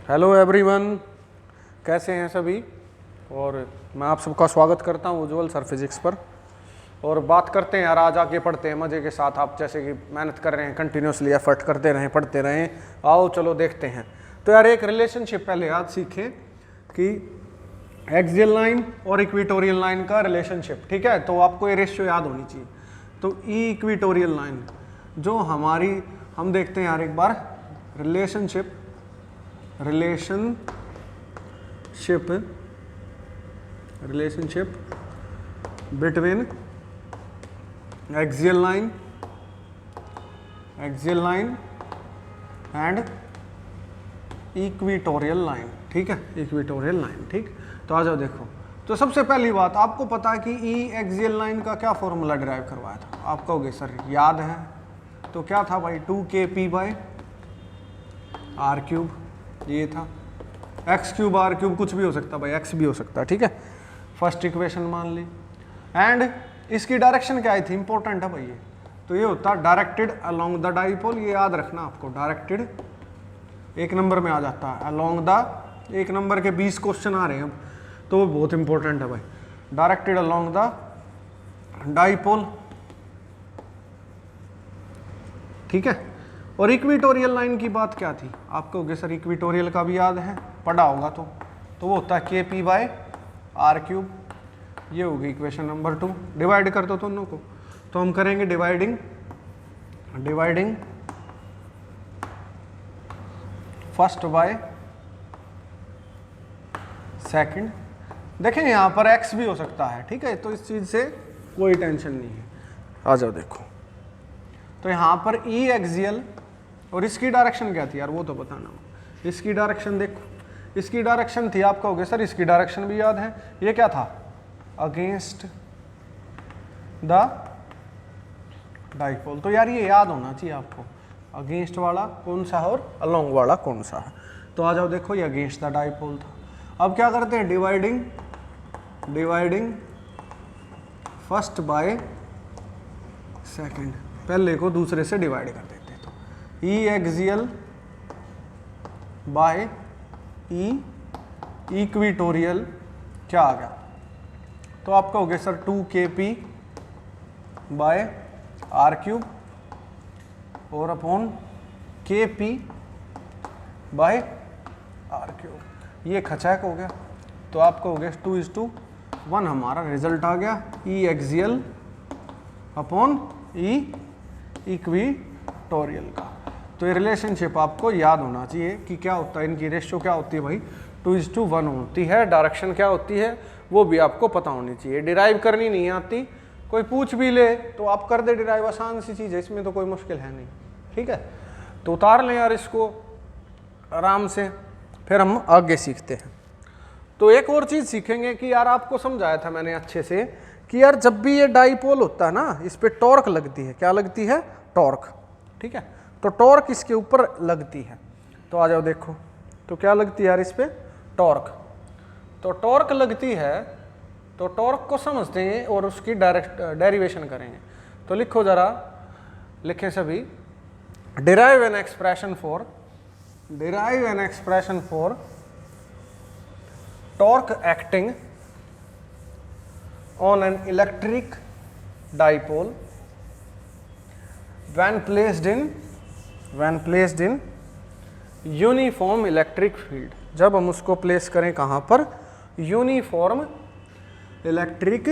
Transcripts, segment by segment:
Hello everyone, कैसे हैं सभी। और मैं आप सबका स्वागत करता हूं उज्ज्वल सर फिजिक्स पर। और बात करते हैं यार, आज आगे पढ़ते हैं मज़े के साथ। आप जैसे कि मेहनत कर रहे हैं, कंटिन्यूसली एफर्ट करते रहें, पढ़ते रहें। आओ चलो देखते हैं। तो यार एक रिलेशनशिप पहले आज सीखें कि एक्सियल लाइन और इक्वेटोरियल लाइन का रिलेशनशिप, ठीक है। तो आपको ये रेशियो याद होनी चाहिए। तो ई इक्वेटोरियल लाइन जो हमारी, हम देखते हैं यार एक बार relationship between axial line and equatorial line, ठीक है। इक्वेटोरियल लाइन, ठीक। तो आ जाओ देखो। तो सबसे पहली बात आपको पता है कि ई एक्सियल लाइन का क्या फॉर्मूला डिराइव करवाया था। आप कहोगे सर याद है, तो क्या था भाई, 2kp/r³। ये था एक्स क्यूब आर क्यूब, कुछ भी हो सकता भाई, एक्स भी हो सकता, ठीक है। फर्स्ट इक्वेशन मान ली। एंड इसकी डायरेक्शन क्या आई थी, इंपॉर्टेंट है भाई ये। तो ये होता डायरेक्टेड अलोंग द डाइपोल। ये याद रखना आपको, डायरेक्टेड एक नंबर में आ जाता है अलोंग द, एक नंबर के 20 क्वेश्चन आ रहे हैं अब, तो बहुत इंपॉर्टेंट है भाई। डायरेक्टेड अलोंग द डाइपोल, ठीक है। और इक्वेटोरियल लाइन की बात क्या थी, आपको सर इक्वेटोरियल का भी याद है, पढ़ा होगा तो वो होता है kp/r³। ये होगी इक्वेशन नंबर 2। डिवाइड कर दो दोनों को, तो हम करेंगे डिवाइडिंग फर्स्ट बाय सेकंड। देखें यहाँ पर x भी हो सकता है, ठीक है। तो इस चीज से कोई टेंशन नहीं है। आ जाओ देखो। तो यहाँ पर ई एक्सियल, और इसकी डायरेक्शन क्या थी यार, वो तो बताना। इसकी डायरेक्शन देखो, इसकी डायरेक्शन थी, आप कहोगे सर इसकी डायरेक्शन भी याद है। ये क्या था, अगेंस्ट द डाइपोल। तो यार ये याद होना चाहिए आपको, अगेंस्ट वाला कौन सा है और अलोंग वाला कौन सा है। तो आ जाओ देखो, ये अगेंस्ट द डाइपोल था। अब क्या करते हैं, डिवाइडिंग फर्स्ट बाय सेकंड। पहले को दूसरे से डिवाइड कर देते। ई एक्सियल बाय ई इक्वेटोरियल क्या आ गया, तो आप कहोगे सर 2kp/r³ और अपॉन kp/r³। ये खचाक हो गया। तो आप कहोगे 2:1 हमारा रिजल्ट आ गया, ई एक्सियल अपॉन ई इक्वेटोरियल का। तो ये रिलेशनशिप आपको याद होना चाहिए कि क्या होता है, इनकी रेशियो क्या होती है भाई, 2:1 होती है। डायरेक्शन क्या होती है वो भी आपको पता होनी चाहिए। डिराइव करनी नहीं आती, कोई पूछ भी ले तो आप कर दे डिराइव, आसान सी चीज़ है, इसमें तो कोई मुश्किल है नहीं, ठीक है। तो उतार लें यार इसको आराम से, फिर हम आगे सीखते हैं। तो एक और चीज़ सीखेंगे कि यार आपको समझाया था मैंने अच्छे से कि यार जब भी ये डाइपोल होता है ना, इस पर टॉर्क लगती है। क्या लगती है, टॉर्क, ठीक है। तो टॉर्क इसके ऊपर लगती है। तो आ जाओ देखो, तो क्या लगती है यार इस पे, टॉर्क। तो टॉर्क लगती है, तो टॉर्क को समझते हैं और उसकी डेरिवेशन करेंगे। तो लिखो जरा, लिखें सभी, derive an expression for torque acting on an electric dipole when placed in uniform electric field. जब हम उसको प्लेस करें कहाँ पर, यूनिफॉर्म इलेक्ट्रिक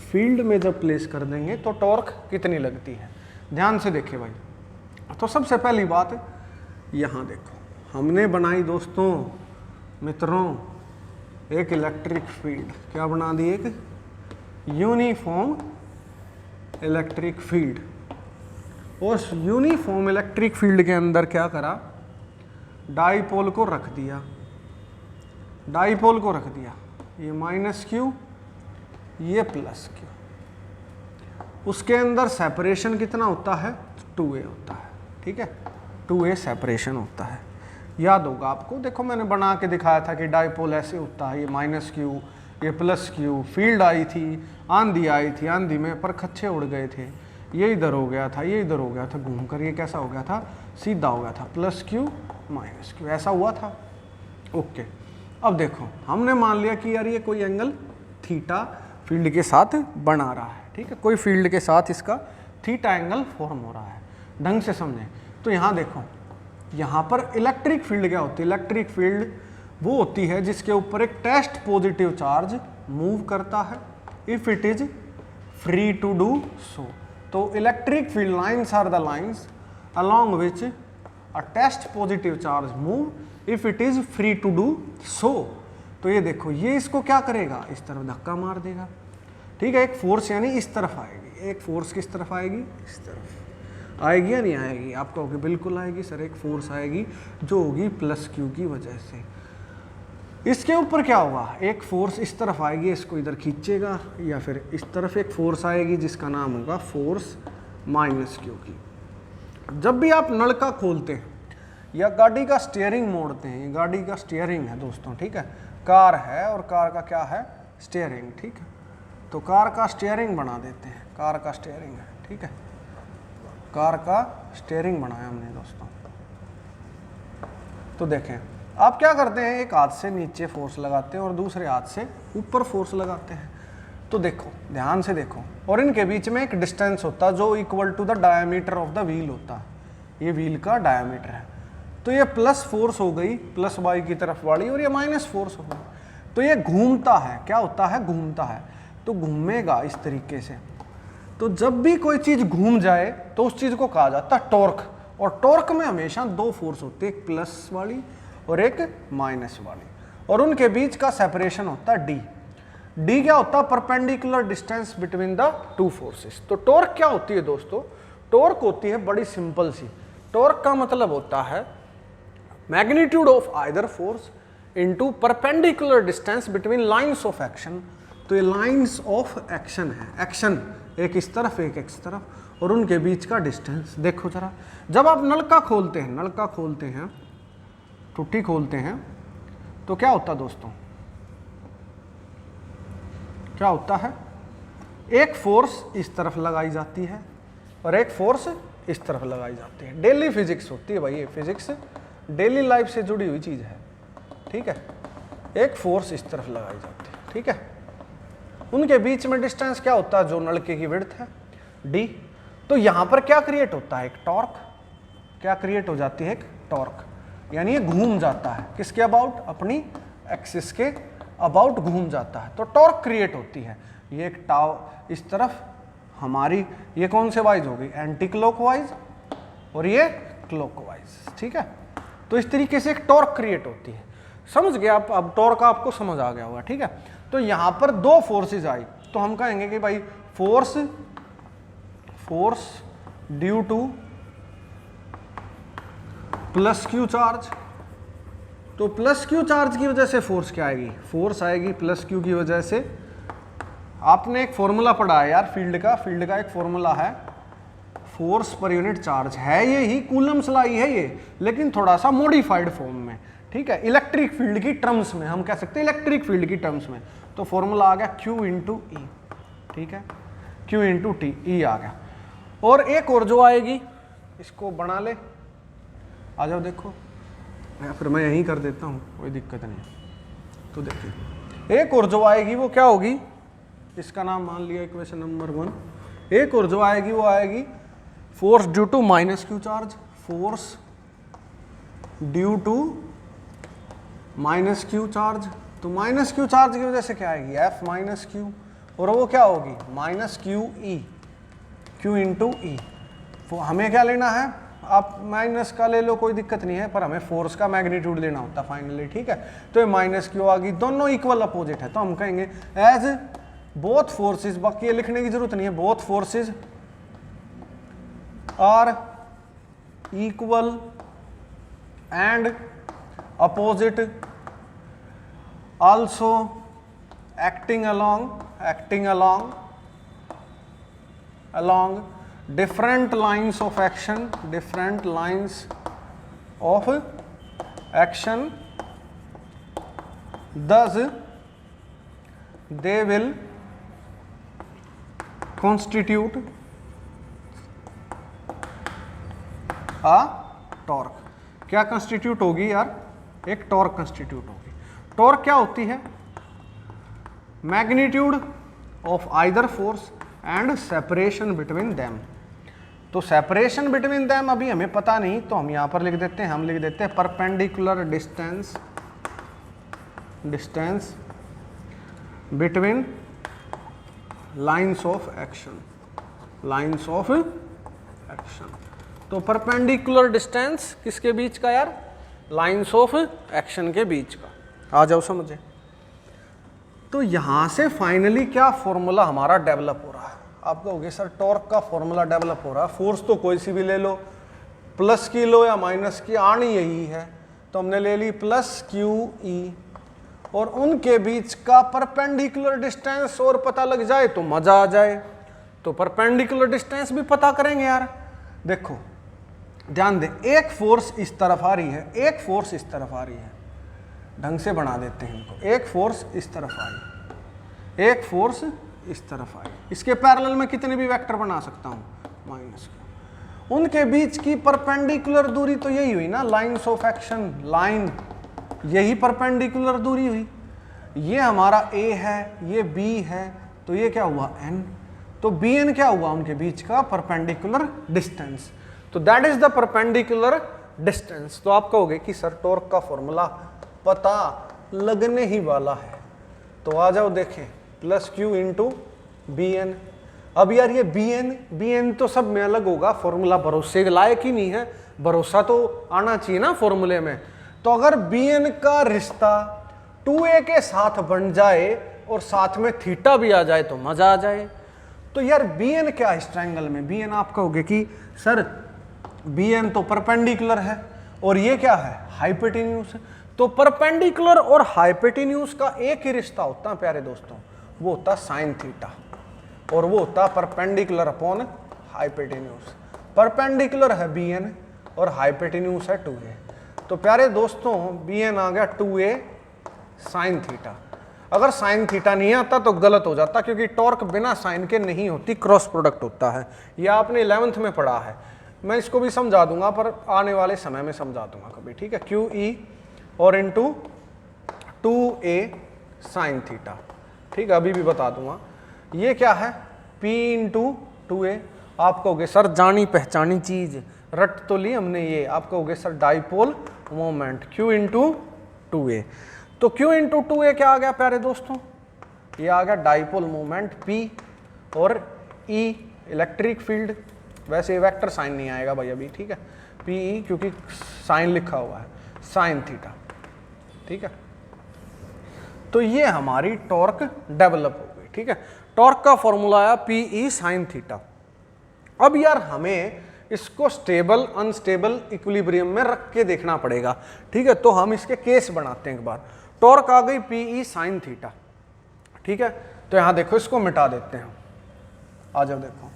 फील्ड में जब प्लेस कर देंगे तो टॉर्क कितनी लगती है। ध्यान से देखिए भाई। तो सबसे पहली बात यहाँ देखो, हमने बनाई दोस्तों मित्रों एक इलेक्ट्रिक फील्ड। क्या बना दी, एक यूनिफॉर्म इलेक्ट्रिक फील्ड। उस यूनिफॉर्म इलेक्ट्रिक फील्ड के अंदर क्या करा, डाइपोल को रख दिया, ये -q, ये +q। उसके अंदर सेपरेशन कितना होता है, 2a होता है, ठीक है। 2a सेपरेशन होता है, याद होगा आपको। देखो मैंने बना के दिखाया था कि डाइपोल ऐसे होता है, ये -q, ये +q। फील्ड आई थी, आंधी आई थी, आंधी में परखच्चे उड़ गए थे, ये इधर हो गया था, ये इधर हो गया था, घूमकर ये कैसा हो गया था, सीधा हो गया था, +q -q, ऐसा हुआ था। ओके, अब देखो हमने मान लिया कि यार ये कोई एंगल थीटा फील्ड के साथ बना रहा है, ठीक है, कोई फील्ड के साथ इसका थीटा एंगल फॉर्म हो रहा है, ढंग से समझें। तो यहाँ देखो, यहाँ पर इलेक्ट्रिक फील्ड क्या होती है? इलेक्ट्रिक फील्ड वो होती है जिसके ऊपर एक टेस्ट पॉजिटिव चार्ज मूव करता है, if it is free to do so. तो electric field lines are the lines along which a test positive charge move if it is free to do so। तो ये देखो, ये इसको क्या करेगा? इस तरफ धक्का मार देगा, ठीक है। एक फोर्स यानी इस तरफ आएगी, एक फोर्स किस तरफ आएगी? इस तरफ आएगी या नहीं आएगी? आप कहोगे बिल्कुल आएगी सर, एक फोर्स आएगी जो होगी प्लस क्यू की वजह से। इसके ऊपर क्या होगा? एक फोर्स इस तरफ आएगी, इसको इधर खींचेगा, या फिर इस तरफ एक फोर्स आएगी जिसका नाम होगा फोर्स माइनस क्यू की। जब भी आप नलका खोलते हैं या गाड़ी का स्टीयरिंग मोड़ते हैं, ये गाड़ी का स्टीयरिंग है दोस्तों, ठीक है, कार है और कार का क्या है? स्टीयरिंग, ठीक है। तो कार का स्टीयरिंग बना देते हैं, कार का स्टीयरिंग है, ठीक है, कार का स्टीयरिंग बनाया हमने दोस्तों। तो देखें, आप क्या करते हैं? एक हाथ से नीचे फोर्स लगाते हैं और दूसरे हाथ से ऊपर फोर्स लगाते हैं। तो देखो, ध्यान से देखो, और इनके बीच में एक डिस्टेंस होता है जो equal to the diameter of the wheel होता है। ये व्हील का डायमीटर है। तो ये प्लस फोर्स हो गई, प्लस वाई की तरफ वाली, और ये माइनस फोर्स हो गई। तो ये घूमता है, क्या होता है? घूमता है। तो घूमेगा इस तरीके से। तो जब भी कोई चीज घूम जाए तो उस चीज को कहा जाता है टॉर्क। और टॉर्क में हमेशा दो फोर्स होती है, एक प्लस वाली और एक माइनस वाली, और उनके बीच का सेपरेशन होता है डी। डी क्या होता है? Perpendicular distance between the two forces. तो टॉर्क क्या होती है दोस्तों? टॉर्क होती है बड़ी सिंपल सी। टॉर्क का मतलब होता है magnitude of either force into perpendicular distance between lines of action. तो ये लाइंस ऑफ एक्शन है, एक्शन एक इस तरफ एक इस तरफ, और उनके बीच का डिस्टेंस। देखो जरा, जब आप नलका खोलते हैं, नलका खोलते हैं, टुट्टी खोलते हैं, तो क्या होता है दोस्तों? क्या होता है? एक फोर्स इस तरफ लगाई जाती है और एक फोर्स इस तरफ लगाई जाती है। डेली फिजिक्स होती है भाई, ये फिजिक्स डेली लाइफ से जुड़ी हुई चीज है, ठीक है। एक फोर्स इस तरफ लगाई जाती है, ठीक है। उनके बीच में डिस्टेंस क्या होता है? जो नलके की विड्थ है, डी। तो यहां पर क्या क्रिएट होता है? एक टॉर्क। क्या क्रिएट हो जाती है? एक टॉर्क। यानी ये घूम जाता है, किसके अबाउट? अपनी एक्सिस के अबाउट घूम जाता है, तो टॉर्क क्रिएट होती है। ये एक टाव इस तरफ हमारी, ये कौन से वाइज होगी? एंटी क्लॉकवाइज, और ये क्लॉकवाइज, ठीक है। तो इस तरीके से एक टॉर्क क्रिएट होती है। समझ गए आप? अब टॉर्क आपको समझ आ गया होगा, ठीक है। तो यहां पर दो फोर्सेज आई, तो हम कहेंगे कि भाई force due two plus Q charge. तो प्लस क्यू चार्ज की वजह से फोर्स क्या आएगी? फोर्स आएगी प्लस क्यू की वजह से। आपने एक फॉर्मूला पढ़ा है यार फील्ड का एक फॉर्मूला है, फोर्स पर यूनिट चार्ज है, ये ही कूलम्स लॉ है ये, लेकिन थोड़ा सा मॉडिफाइड फॉर्म में, ठीक है। इलेक्ट्रिक फील्ड की टर्म्स में हम कह सकते हैं, इलेक्ट्रिक फील्ड की टर्म्स में। तो फॉर्मूला आ गया Q इंटू ई, ठीक है, Q इंटू टी, ई आ गया। और एक और जो आएगी, इसको बना ले, आ जाओ देखो, या फिर मैं यहीं कर देता हूँ, कोई दिक्कत नहीं। तो देखिए, एक और जो आएगी वो क्या होगी? इसका नाम मान लिया इक्वेशन नंबर 1। एक और जो आएगी वो आएगी force due to minus q charge, force due to minus q charge. तो माइनस क्यू चार्ज की वजह से क्या आएगी? एफ माइनस क्यू, और वो क्या होगी? Minus Q E, Q into E. हमें क्या लेना है? आप माइनस का ले लो, कोई दिक्कत नहीं है, पर हमें फोर्स का मैग्नीट्यूड लेना होता है फाइनली, ठीक है। तो ये माइनस क्यू आ गई, दोनों इक्वल अपोजिट है, तो हम कहेंगे एज बोथ फोर्सेस, बाकी ये लिखने की जरूरत नहीं है, both forces are equal and opposite, also acting along different lines of action, thus they will constitute a torque। क्या constitute होगी यार? एक टॉर्क कंस्टिट्यूट होगी। टॉर्क क्या होती है? Magnitude of either force and separation between them. तो separation between them अभी हमें पता नहीं, तो हम यहां पर लिख देते हैं, हम लिख देते हैं perpendicular distance between lines of action, lines of action. तो परपेंडिकुलर डिस्टेंस किसके बीच का यार? लाइंस ऑफ एक्शन के बीच का। आ जाओ समझे। तो यहां से फाइनली क्या फॉर्मूला हमारा डेवलप हो रहा है? आप कहोगे सर टॉर्क का फॉर्मूला डेवलप हो रहा है, फोर्स तो कोई सी भी ले लो, प्लस की लो या माइनस की, आनी यही है, तो हमने ले ली प्लस क्यू ई, और उनके बीच का परपेंडिकुलर डिस्टेंस और पता लग जाए तो मजा आ जाए। तो परपेंडिकुलर डिस्टेंस भी पता करेंगे यार। देखो ध्यान दे, एक फोर्स इस तरफ आ रही है, एक फोर्स इस तरफ आ रही है, ढंग से बना देते हैं इनको। एक फोर्स इस तरफ आई, एक फोर्स इस तरफ आई, इसके पैरेलल में कितने भी वेक्टर बना सकता हूं, माइनस का। उनके बीच की परपेंडिकुलर दूरी तो यही हुई ना, लाइंस ऑफ एक्शन, लाइन, यही परपेंडिकुलर दूरी हुई। ये हमारा A है, ये B है, तो ये क्या हुआ N। तो BN क्या हुआ? उनके बीच का परपेंडिकुलर डिस्टेंस। तो that is the perpendicular distance. तो आप कहोगे कि सर टॉर्क का फॉर्मूला पता लगने ही वाला है, तो आ जाओ देखें, प्लस क्यू इंटू BN। अब यार ये BN तो सब में अलग होगा, फॉर्मूला भरोसे लायक ही नहीं है, भरोसा तो आना चाहिए ना फॉर्मूले में। तो अगर BN का रिश्ता 2A के साथ बन जाए और साथ में थीटा भी आ जाए तो मजा आ जाए। तो यार BN क्या है इस ट्रायंगल में? BN आप कहोगे कि सर BN तो परपेंडिकुलर है और ये क्या है? हाइपोटेन्यूज। तो परपेंडिकुलर और हाइपोटेन्यूज का एक ही रिश्ता होता है प्यारे दोस्तों, वो होता साइन थीटा, और वो होता परपेंडिकुलर अपॉन हाइपोटेन्यूज। परपेंडिकुलर है BN और हाइपोटेन्यूज है 2A। तो प्यारे दोस्तों BN आ गया 2A साइन थीटा। अगर साइन थीटा नहीं आता तो गलत हो जाता, क्योंकि टॉर्क बिना साइन के नहीं होती, क्रॉस प्रोडक्ट होता है। ये आपने 11th में पढ़ा है, मैं इसको भी समझा दूंगा, पर आने वाले समय में समझा दूंगा कभी, ठीक है। QE और इंटू 2A साइन थीटा, ठीक है, अभी भी बता दूंगा। ये क्या है? P into 2A। आप कहोगे सर जानी पहचानी चीज, रट तो ली हमने ये। आप कहोगे sir dipole moment, Q into 2A। तो Q इंटू 2A क्या आ गया प्यारे दोस्तों? ये आ गया डाइपोल मोमेंट P, और E इलेक्ट्रिक फील्ड। वैसे वेक्टर साइन नहीं आएगा भाई अभी, ठीक है, PE क्योंकि साइन लिखा हुआ है, साइन थीटा, ठीक है। तो ये हमारी टॉर्क डेवलप हो गई, ठीक है। टॉर्क का फॉर्मूला आया PE साइन थीटा। अब यार हमें इसको स्टेबल अनस्टेबल इक्विलिब्रियम में रख के देखना पड़ेगा, ठीक है। तो हम इसके केस बनाते हैं एक बार। टॉर्क आ गई PE साइन थीटा, ठीक है। तो यहां देखो, इसको मिटा देते हैं, आ जाओ देखो।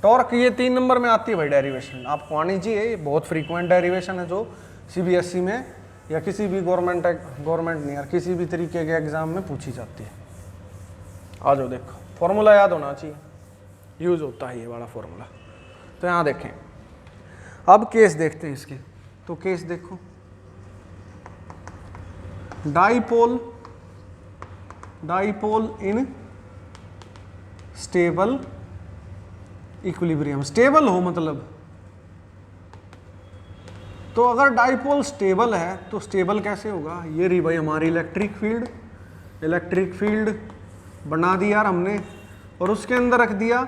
टॉर्क ये 3 नंबर में आती है भाई डेरिवेशन, आपको आनी चाहिए, ये बहुत फ्रीक्वेंट डेरिवेशन है जो CBSE में या किसी भी गवर्नमेंट नहीं यार, किसी भी तरीके के एग्जाम में पूछी जाती है। आ जाओ देखो, फॉर्मूला याद होना चाहिए, यूज होता है ये वाला फॉर्मूला। तो यहाँ देखें, अब केस देखते हैं इसके। तो केस देखो, dipole in stable equilibrium. Stable हो मतलब, तो अगर डाइपोल स्टेबल है तो स्टेबल कैसे होगा? ये रही भाई हमारी इलेक्ट्रिक फील्ड बना दी यार हमने, और उसके अंदर रख दिया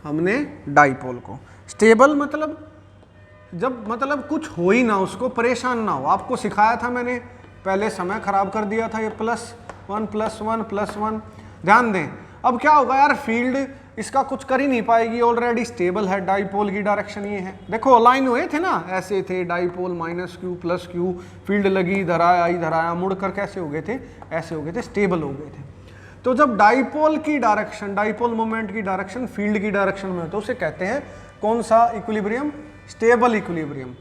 हमने डाइपोल को। स्टेबल मतलब जब मतलब कुछ हो ही ना, उसको परेशान ना हो। आपको सिखाया था मैंने, पहले समय खराब कर दिया था, ये +1+1+1। ध्यान दें, अब क्या होगा यार, फील्ड इसका कुछ कर ही नहीं पाएगी, ऑलरेडी स्टेबल है। डाइपोल की डायरेक्शन ये है, देखो अलाइन हुए थे ना, ऐसे थे डाइपोल, -Q +Q, फील्ड लगी, इधर आया, मुड़कर कैसे हो गए थे? ऐसे हो गए थे, स्टेबल हो गए थे। तो जब डाइपोल की डायरेक्शन, डाइपोल मोमेंट की डायरेक्शन फील्ड की डायरेक्शन में, तो उसे कहते हैं कौन सा इक्विलिब्रियम? Stable equilibrium.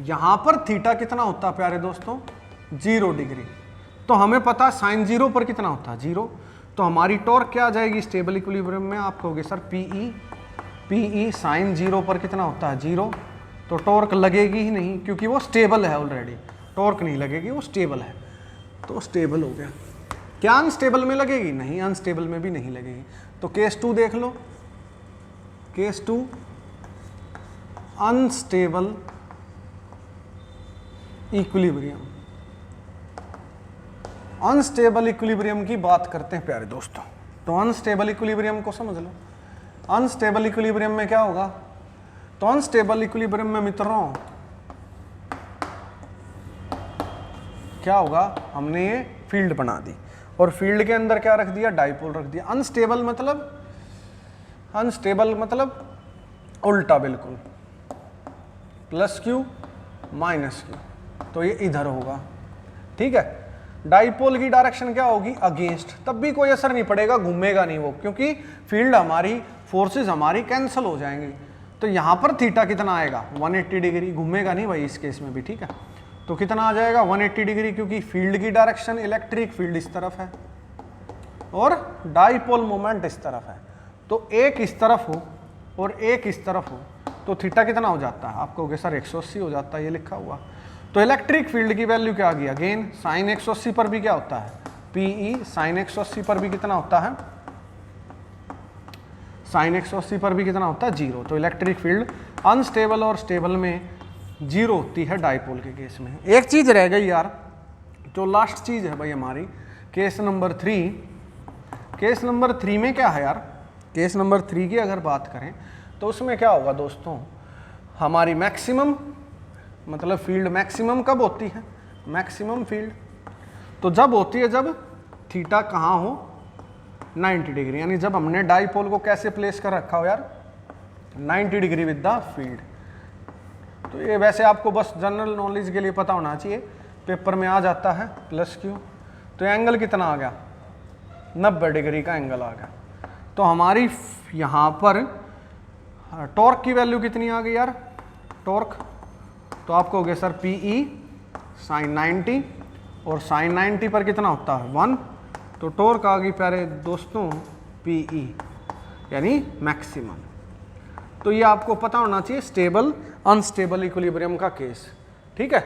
यहां पर थीटा कितना होता है प्यारे दोस्तों? 0 डिग्री। तो हमें पता साइन 0 पर कितना होता है? 0। तो हमारी टॉर्क क्या आ जाएगी स्टेबल इक्विलिब्रियम में? आप कहोगे सर PE साइन 0 पर कितना होता है? 0। तो टॉर्क लगेगी ही नहीं, क्योंकि वो स्टेबल है ऑलरेडी। टॉर्क नहीं लगेगी, वो स्टेबल है, तो स्टेबल हो गया। क्या अनस्टेबल में लगेगी? नहीं, अनस्टेबल में भी नहीं लगेगी। तो केस 2 देख लो, case 2 unstable equilibrium. Unstable equilibrium की बात करते हैं प्यारे दोस्तों। तो अनस्टेबल इक्विलिब्रियम को समझ लो। अनस्टेबल इक्विलिब्रियम में क्या होगा? तो अनस्टेबल इक्विलिब्रियम में मित्रों क्या होगा? हमने ये फील्ड बना दी और फील्ड के अंदर क्या रख दिया? डाइपोल रख दिया। अनस्टेबल मतलब उल्टा बिल्कुल, प्लस क्यू माइनस क्यू, तो ये इधर होगा, ठीक है। डाइपोल की डायरेक्शन क्या होगी? अगेंस्ट, तब भी कोई असर नहीं पड़ेगा, घूमेगा नहीं वो, क्योंकि फील्ड हमारी, फोर्सेस हमारी कैंसिल हो जाएंगी। तो यहाँ पर थीटा कितना आएगा? 180 डिग्री, घूमेगा नहीं भाई इस केस में भी, ठीक है। तो कितना आ जाएगा? 180 डिग्री, क्योंकि फील्ड की डायरेक्शन, इलेक्ट्रिक फील्ड इस तरफ है और डाइपोल मोमेंट इस तरफ है। तो एक इस तरफ हो और एक इस तरफ हो, तो थीटा कितना हो जाता है? आपको कहोगे सर 180 हो जाता है, ये लिखा हुआ। तो इलेक्ट्रिक फील्ड की वैल्यू क्या आ गई? अगेन साइन 180 पर भी क्या होता है? पीई साइन 180 पर भी कितना होता है? साइन 180 पर भी कितना होता है? 0। तो इलेक्ट्रिक फील्ड अनस्टेबल और स्टेबल में 0 होती है डाइपोल के केस में। एक चीज रह गई यार, जो लास्ट चीज है भाई हमारी, केस नंबर 3। केस नंबर 3 में क्या है यार? केस नंबर 3 की अगर बात करें तो उसमें क्या होगा दोस्तों? हमारी मैक्सिमम, मतलब फील्ड मैक्सिमम कब होती है? मैक्सिमम फील्ड तो जब होती है जब थीटा कहाँ हो? 90 डिग्री, यानी जब हमने डाइपोल को कैसे प्लेस कर रखा हो यार? 90 डिग्री विद द फील्ड। तो ये वैसे आपको बस जनरल नॉलेज के लिए पता होना चाहिए, पेपर में आ जाता है प्लस क्यू। तो एंगल कितना आ गया? 90 डिग्री का एंगल आ गया। तो हमारी यहाँ पर टॉर्क की वैल्यू कितनी आ गई यार? टॉर्क तो आपको हो गया सर पीई साइन 90, और साइन 90 पर कितना होता है? 1। तो टॉर्क आ गई प्यारे दोस्तों पीई, यानी मैक्सिमम। तो ये आपको पता होना चाहिए स्टेबल अनस्टेबल इक्विलिब्रियम का केस, ठीक है।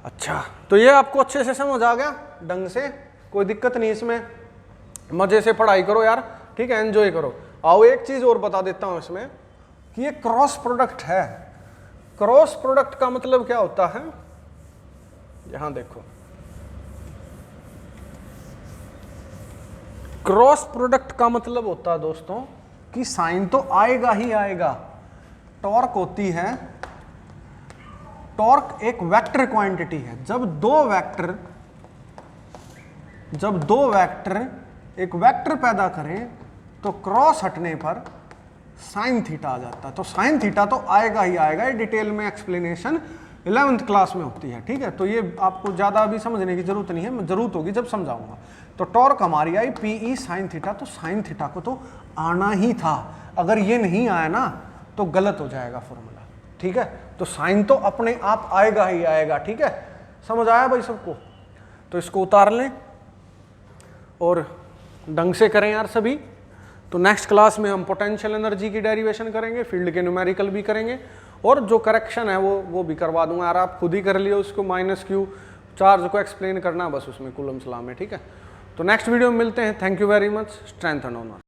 अच्छा, तो ये आपको अच्छे से समझ आ गया ढंग से, कोई दिक्कत नहीं इसमें। मजे से पढ़ाई करो यार, ठीक है, एंजॉय करो। आओ एक चीज और बता देता हूं इसमें कि ये क्रॉस प्रोडक्ट है। क्रॉस प्रोडक्ट का मतलब क्या होता है? यहां देखो, क्रॉस प्रोडक्ट का मतलब होता है दोस्तों कि साइन तो आएगा ही आएगा। टॉर्क होती है, टॉर्क एक वेक्टर क्वांटिटी है। जब दो वेक्टर एक वेक्टर पैदा करें तो क्रॉस हटने पर साइन थीटा आ जाता है। तो साइन थीटा तो आएगा ही आएगा, ये डिटेल में एक्सप्लेनेशन 11th क्लास में होती है, ठीक है। तो ये आपको ज़्यादा अभी समझने की जरूरत नहीं है, जरूरत होगी जब समझाऊंगा। तो टॉर्क हमारी आई पीई साइन थीटा, तो साइन थीटा को तो आना ही था। अगर ये नहीं आया ना तो गलत हो जाएगा फॉर्मूला, ठीक है। तो साइन तो अपने आप आएगा ही आएगा, ठीक है। समझ आया भाई सबको? तो इसको उतार लें और ढंग से करें यार सभी। तो नेक्स्ट क्लास में हम पोटेंशियल एनर्जी की डेरिवेशन करेंगे, फील्ड के न्यूमेरिकल भी करेंगे, और जो करेक्शन है वो भी करवा दूंगा यार, आप खुद ही कर लियो उसको। माइनस क्यू चार्ज को एक्सप्लेन करना बस उसमें कूलम्स लॉ में, ठीक है। तो नेक्स्ट वीडियो में मिलते हैं। Thank you very much. Strength and honour.